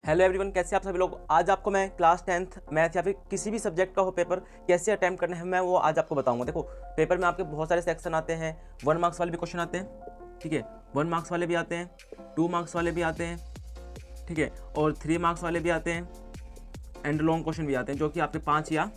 Hello everyone, कैसे आप सभी लोग। आज आपको मैं क्लास 10th मैथ या फिर किसी भी सब्जेक्ट का हो पेपर कैसे अटैम्प्ट करना है मैं वो आज आपको बताऊंगा। देखो, पेपर में आपके बहुत सारे सेक्शन आते हैं। 1 मार्क्स वाले भी क्वेश्चन आते हैं, ठीक है। 1 मार्क्स वाले भी आते हैं, 2 मार्क्स वाले भी आते हैं, ठीक है, और 3 मार्क्स वाले भी आते हैं, एंड लॉन्ग क्वेश्चन भी आते हैं जो कि आपके 5 या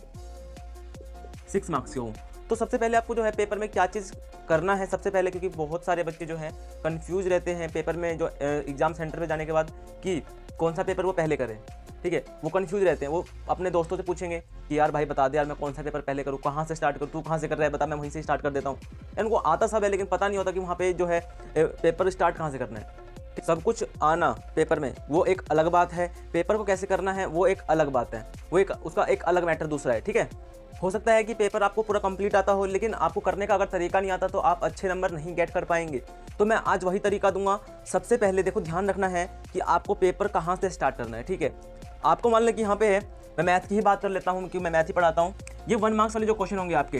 6 मार्क्स के हों। तो सबसे पहले आपको जो है पेपर में क्या चीज़ करना है, सबसे पहले, क्योंकि बहुत सारे बच्चे जो हैं कंफ्यूज रहते हैं पेपर में, जो एग्ज़ाम सेंटर पे जाने के बाद कि कौन सा पेपर वो पहले करें, ठीक है। वो कंफ्यूज रहते हैं, वो अपने दोस्तों से पूछेंगे कि यार भाई बता दे यार मैं कौन सा पेपर पहले करूँ, कहाँ से स्टार्ट करूँ, तू कहाँ से कर रहा है बता, मैं वहीं से स्टार्ट कर देता हूँ। इनको आता सब है लेकिन पता नहीं होता कि वहाँ पे जो है पेपर स्टार्ट कहाँ से करना है। सब कुछ आना पेपर में वो एक अलग बात है, पेपर को कैसे करना है वो एक अलग बात है, वो एक उसका एक अलग मैटर दूसरा है, ठीक है। हो सकता है कि पेपर आपको पूरा कंप्लीट आता हो लेकिन आपको करने का अगर तरीका नहीं आता तो आप अच्छे नंबर नहीं गेट कर पाएंगे। तो मैं आज वही तरीका दूंगा। सबसे पहले देखो, ध्यान रखना है कि आपको पेपर कहाँ से स्टार्ट करना है, ठीक है। आपको मान लें कि यहाँ पे है, मैं मैथ की ही बात कर लेता हूँ क्योंकि मैं मैथ ही पढ़ाता हूँ। ये 1 मार्क्स वाले जो क्वेश्चन होंगे आपके,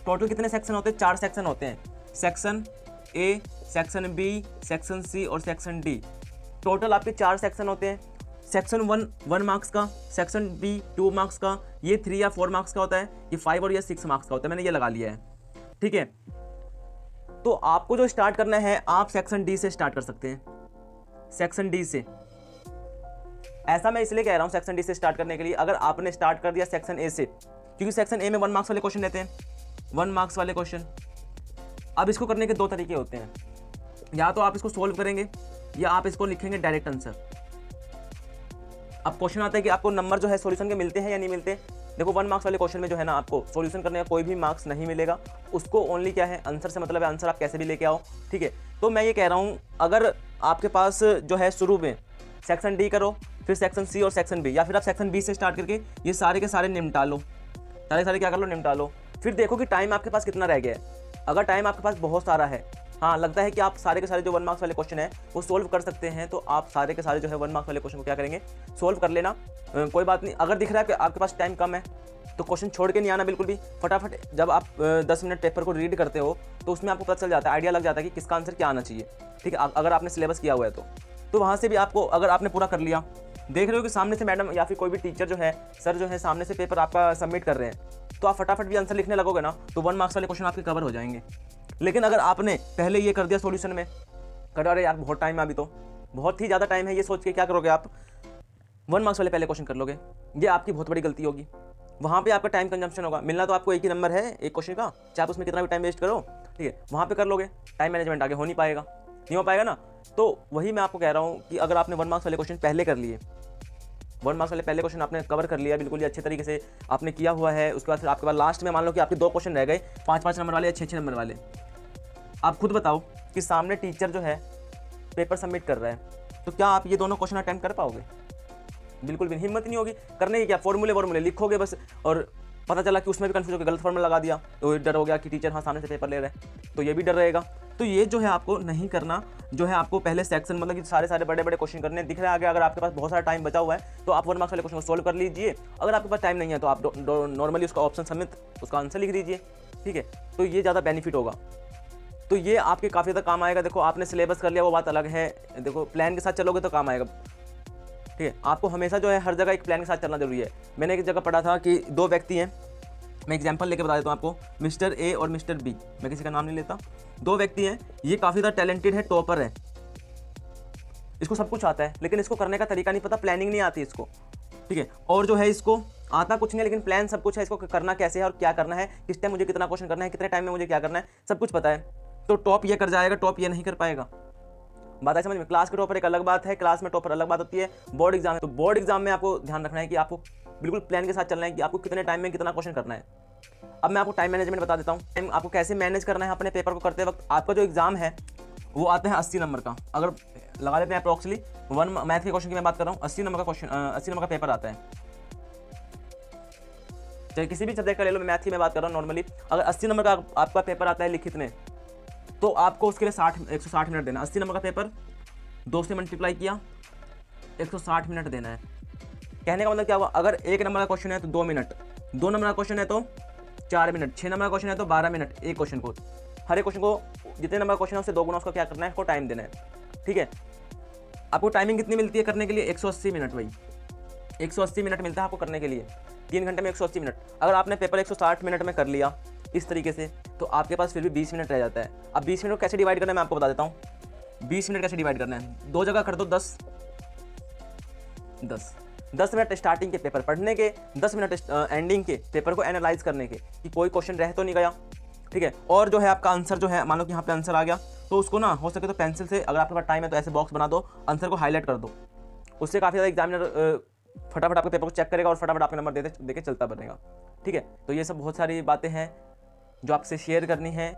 टोटल कितने सेक्शन होते हैं? 4 सेक्शन होते हैं। Section A, section B, section C और सेक्शन डी। टोटल आपके 4 सेक्शन होते हैं। सेक्शन 1 मार्क्स का, सेक्शन बी 2 मार्क्स का, ये 3 या 4 मार्क्स का होता है, ये 5 और ये 6 मार्क्स का होता है। मैंने ये लगा लिया है, ठीक है। तो आपको जो स्टार्ट करना है आप सेक्शन डी से स्टार्ट कर सकते हैं। सेक्शन डी से, ऐसा मैं इसलिए कह रहा हूँ सेक्शन डी से स्टार्ट करने के लिए। अगर आपने स्टार्ट कर दिया सेक्शन ए से, क्योंकि सेक्शन ए में 1 मार्क्स वाले क्वेश्चन रहते हैं, 1 मार्क्स वाले क्वेश्चन। अब इसको करने के 2 तरीके होते हैं, या तो आप इसको सोल्व करेंगे या आप इसको लिखेंगे डायरेक्ट आंसर। अब क्वेश्चन आता है कि आपको नंबर जो है सॉल्यूशन के मिलते हैं या नहीं मिलते। देखो, 1 मार्क्स वाले क्वेश्चन में जो है ना आपको सॉल्यूशन करने का कोई भी मार्क्स नहीं मिलेगा, उसको ओनली क्या है, आंसर से मतलब है, आंसर आप कैसे भी लेके आओ, ठीक है। तो मैं ये कह रहा हूँ, अगर आपके पास जो है शुरू में सेक्शन डी करो, फिर सेक्शन सी और सेक्शन बी, या फिर आप सेक्शन बी से स्टार्ट करके ये सारे के सारे निपटा लो, सारे क्या कर लो, निपटा लो। फिर देखो कि टाइम आपके पास कितना रह गया है। अगर टाइम आपके पास बहुत सारा है, हाँ, लगता है कि आप सारे के सारे जो 1 मार्क्स वाले क्वेश्चन है वो सोल्व कर सकते हैं, तो आप सारे के सारे जो है 1 मार्क्स वाले क्वेश्चन को क्या करेंगे, सोल्व कर लेना। कोई बात नहीं, अगर दिख रहा है कि आपके पास टाइम कम है तो क्वेश्चन छोड़ के नहीं आना बिल्कुल भी। फटाफट जब आप 10 मिनट पेपर को रीड करते हो तो उसमें आपको पता चल जाता है, आइडिया लग जाता है कि किसका आंसर क्या आना चाहिए, ठीक है। अगर आपने सिलेबस किया हुआ है तो वहाँ से भी आपको, अगर आपने पूरा कर लिया, देख रहे हो कि सामने से मैडम या फिर कोई भी टीचर जो है, सर जो है, सामने से पेपर आपका सबमिट कर रहे हैं, तो आप फटाफट भी आंसर लिखने लगोगे ना तो 1 मार्क्स वाले क्वेश्चन आपके कवर हो जाएंगे। लेकिन अगर आपने पहले ये कर दिया सॉल्यूशन में, कर अरे यार बहुत टाइम है, अभी तो बहुत ही ज़्यादा टाइम है, ये सोच के क्या करोगे आप, 1 मार्क्स वाले पहले क्वेश्चन कर लोगे। ये आपकी बहुत बड़ी गलती होगी। वहाँ पे आपका टाइम कंजम्पशन होगा। मिलना तो आपको एक ही नंबर है एक क्वेश्चन का, चाहे आप उसमें कितना भी टाइम वेस्ट करो, ठीक है। वहाँ पे कर लोगे, टाइम मैनेजमेंट आगे हो नहीं पाएगा, नहीं हो पाएगा ना। तो वही मैं आपको कह रहा हूँ कि अगर आपने 1 मार्क्स वाले क्वेश्चन पहले कर लिए, 1 मार्क्स वाले पहले क्वेश्चन आपने कवर कर लिया, बिल्कुल ही अच्छे तरीके से आपने किया हुआ है। उसके बाद फिर आपके पास लास्ट में मान लो कि आपके 2 क्वेश्चन रह गए, 5-5 नंबर वाले या 6-6 नंबर वाले। आप खुद बताओ कि सामने टीचर जो है पेपर सबमिट कर रहा है, तो क्या आप ये दोनों क्वेश्चन अटेम्प्ट कर पाओगे? बिल्कुल भी हिम्मत नहीं होगी करने की। क्या फॉर्मूले लिखोगे बस, और पता चला कि उसमें भी कंफ्यूज होकर गलत फॉर्मूला लगा दिया तो डर हो गया कि टीचर हाँ सामने से पेपर ले रहे हैं, तो ये भी डर रहेगा। तो ये जो है आपको नहीं करना, जो है आपको पहले सेक्शन, मतलब कि सारे बड़े क्वेश्चन करने दिख रहे हैं आगे। अगर आपके पास बहुत सारा टाइम बचा हुआ है तो आप 1 मार्क्स वाले क्वेश्चन को सोल्व कर लीजिए। अगर आपके पास टाइम नहीं है तो आप नॉर्मली उसका ऑप्शन समेत उसका आंसर लिख दीजिए, ठीक है। तो ये ज़्यादा बेनिफिट होगा, तो ये आपके काफ़ी ज़्यादा काम आएगा। देखो, आपने सिलेबस कर लिया वो बात अलग है, देखो प्लान के साथ चलोगे तो काम आएगा, ठीक है। आपको हमेशा जो है हर जगह एक प्लान के साथ चलना जरूरी है। मैंने एक जगह पढ़ा था कि 2 व्यक्ति हैं, मैं एग्जांपल लेके बता देता हूँ आपको, मिस्टर ए और मिस्टर बी, मैं किसी का नाम नहीं लेता। 2 व्यक्ति हैं, ये काफ़ी ज़्यादा टैलेंटेड है, टॉपर है, इसको सब कुछ आता है लेकिन इसको करने का तरीका नहीं पता, प्लानिंग नहीं आती इसको, ठीक है। और जो है इसको आता कुछ नहीं लेकिन प्लान सब कुछ है, इसको करना कैसे है और क्या करना है, किस टाइम मुझे कितना क्वेश्चन करना है, कितने टाइम में मुझे क्या करना है, सब कुछ पता है। तो टॉप ये कर जाएगा, टॉप ये नहीं कर पाएगा। बात है समझ में? क्लास के टॉपर एक अलग बात है, क्लास में टॉपर अलग बात होती है, बोर्ड एग्जाम है। तो बोर्ड एग्जाम में आपको ध्यान रखना है कि आपको बिल्कुल प्लान के साथ चलना है कि आपको कितने टाइम में कितना क्वेश्चन करना है। अब मैं आपको टाइम मैनेजमेंट बता देता हूँ, टाइम आपको कैसे मैनेज करना है अपने पेपर को करते वक्त। आपका जो एग्जाम है वो आता है 80 नंबर का, अगर लगा लेते हैं अप्रोक्सली 1 मैथ के क्वेश्चन की मैं बात कर रहा हूँ, 80 नंबर का क्वेश्चन, 80 नंबर का पेपर आता है, चाहे किसी भी सब्जेक्ट का ले लो, मैं मैथ की मैं बात कर रहा हूँ नॉर्मली। अगर 80 नंबर का आपका पेपर आता है लिखित में, तो आपको उसके लिए 160 मिनट देना। 80 नंबर का पेपर 2 से मल्टीप्लाई किया, 160 मिनट देना है। कहने का मतलब क्या हुआ, अगर 1 नंबर का क्वेश्चन है तो 2 मिनट, 2 नंबर का क्वेश्चन है तो 4 मिनट, 6 नंबर का क्वेश्चन है तो 12 मिनट एक क्वेश्चन को। हर एक क्वेश्चन को जितने नंबर का क्वेश्चन है उससे 2 गुना उसका क्या करना है, उसको टाइम देना है, ठीक है। आपको टाइमिंग कितनी मिलती है करने के लिए? 180 मिनट। भाई 180 मिनट मिलता है आपको करने के लिए, 3 घंटे में 180 मिनट। अगर आपने पेपर 160 मिनट में कर लिया इस तरीके से, तो आपके पास फिर भी 20 मिनट रह जाता है। अब 20 मिनट को कैसे डिवाइड करना है मैं आपको बता देता हूँ। 20 मिनट कैसे डिवाइड करना है, 2 जगह कर दो 10 10 10 मिनट स्टार्टिंग के पेपर पढ़ने के, 10 मिनट एंडिंग के पेपर को एनालाइज करने के कि कोई क्वेश्चन रह तो नहीं गया, ठीक है। और जो है आपका आंसर जो है, मान लो कि यहाँ पे आंसर आ गया, तो उसको ना हो सके तो पेंसिल से, अगर आपके पास टाइम है तो ऐसे बॉक्स बना दो, आंसर को हाईलाइट कर दो। उससे काफ़ी ज़्यादा एग्जामिनर फटाफट आपके पेपर को चेक करेगा और फटाफट आपके नंबर देके चलता बनेगा, ठीक है। तो ये सब बहुत सारी बातें हैं जो आपसे शेयर करनी है।